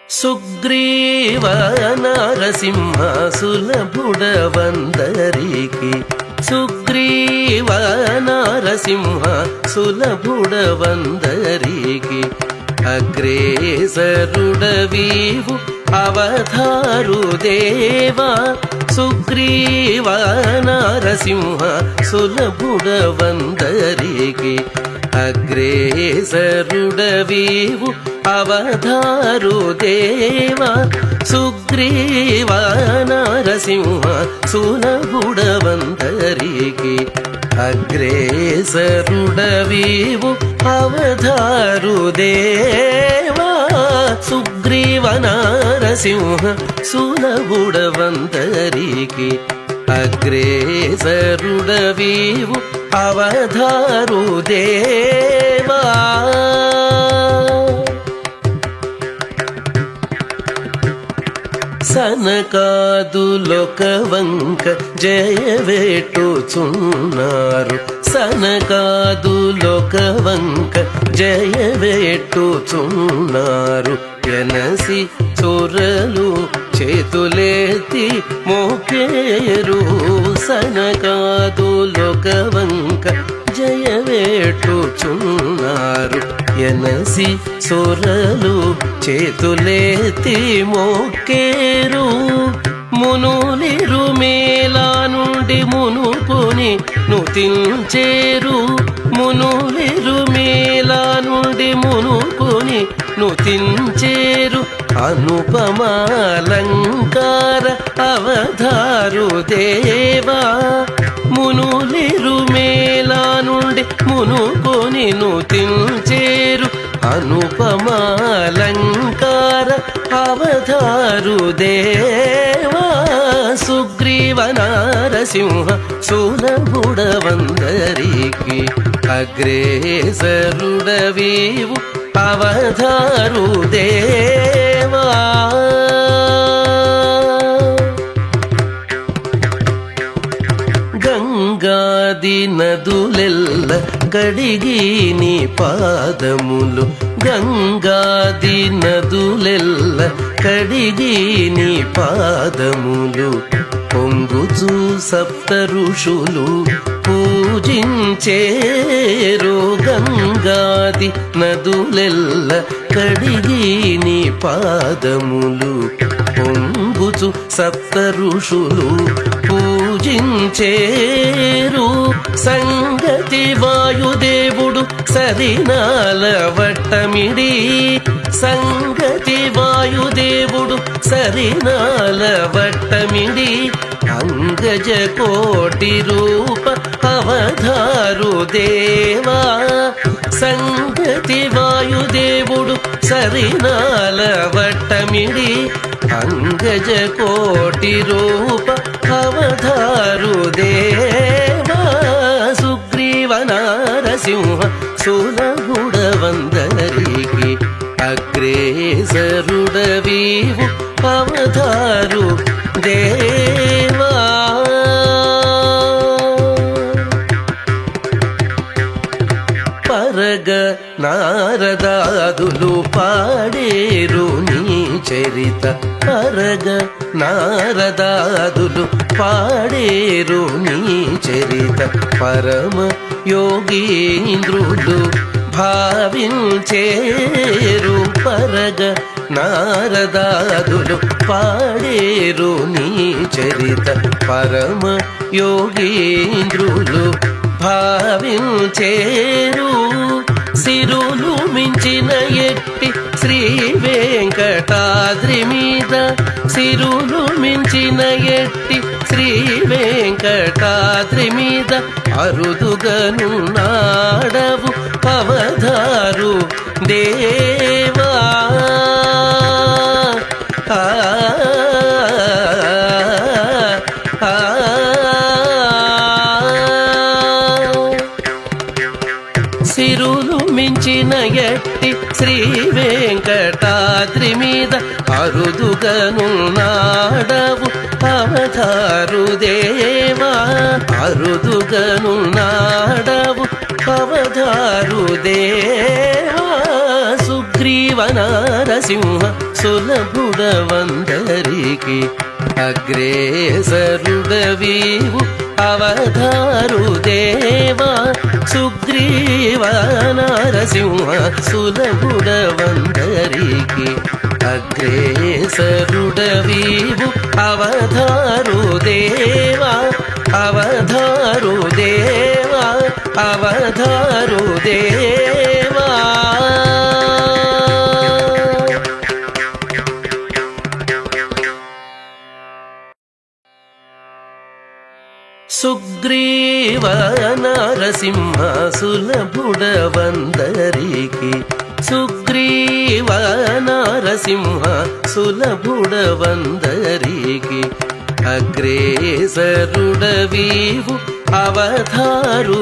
సుగ్రీవ నరసింహ సులభుడవందరికి సుగ్రీవ నరసింహ సులభుడవందరికి అగ్రేసరుడవీవు అవతారు దేవా సుగ్రీవ నరసింహ సులభుడవందరికి అగ్రేసరుడవీవు అవతారు దేవా సుగ్రీవ నరసింహ సులభుడవందరికి అగ్రేసరుడవీవు అవతారు దేవా సుగ్రీవ నరసింహ సులభుడవందరికి అగ్రేసరుడవీవు అవతారు దేవా సనకాదులొక వంక జయవేట్టుచున్నారు సనకాదులొక వంక జయవేట్టుచున్నారు ఎనసి చొరలు చేతులెత్తి మోకేరు సనకాదులొక వంక జయవేట్టుచున్నారు ఎనసి సొరలు చేతులెత్తి మోకేరు మునులిరు మేలా నుండి మునుకొని నుతించేరు మునులిరు మేలా నుండి మునుకొని నుతించేరు అనుపమాలంకార అవతారు దేవా మునులిరు మేలా నుండి మునుకొని నుతించేరు అనుపమాలంకార అవతారు దేవా సుగ్రీవ నరసింహ సులభుడవందరికి అగ్రేసరుడవీవు అవతారు దేవా గంగాది నదులెల్ల కడిగి నీ పాదములు గంగాది నదులెల్ల కడిగి నీ పాదములు పొంగుచు సప్త ఋషులు పూజించేరు గంగాది నదులెల్ల కడిగి నీ పాదములు పొంగుచు సప్త ఋషులు పూజించేరు సంగతి వాయుదేవుడు సరినాల వట్టమిడి సంగతి వాయుదేవుడు సరినాల వట్టమిడి అంగజ కోటి రూప అవతారు దేవా సంగతి వాయుదేవుడు సరినాల వట్టమిడి అంగజ కోటి రూప అవతారు దేవా సుగ్రీవ నరసింహ సులభుడవందరికి అగ్రేసరుడవీవు అవతారు దేవా పరగ నారదాదులు పాడేరు నీ చరిత పరగ నారదాదులు పాడేరు నీ చరిత పరమ యోగీంద్రులు భావించేరు పరగ నారదాదులు పాడేరు నీ చరిత పరమ యోగీంద్రులు భావించేరు సిరులు మించిన ఎట్టి శ్రీ వెంకటాద్రి మీద సిరులు మించిన ఎట్టి శ్రీ వెంకటాద్రి మీద అరుదుగను నాడవు అవతారు దేవా సిరులు మించిన ఎట్టి శ్రీ వెంకటాద్రి మీద అరుదుగను నాడవు అవతారు దేవా అరుదుగను నాడవు అవతారు దేవా సుగ్రీ సుగ్రీవ నారసింహ సులభుడవందరికి అగ్రేసరుడవీవు అవతారు దేవా సుగ్రీవ నారసింహ సులభుడవందరికి అగ్రేసరుడవీవు అవతారు దేవా అవతారు దేవా అవతారు దేవా సుగ్రీవ నరసింహ సులభుడవందరికి సుగ్రీవ నరసింహ సులభుడవందరికి అగ్రేసరుడవీవు అవతారు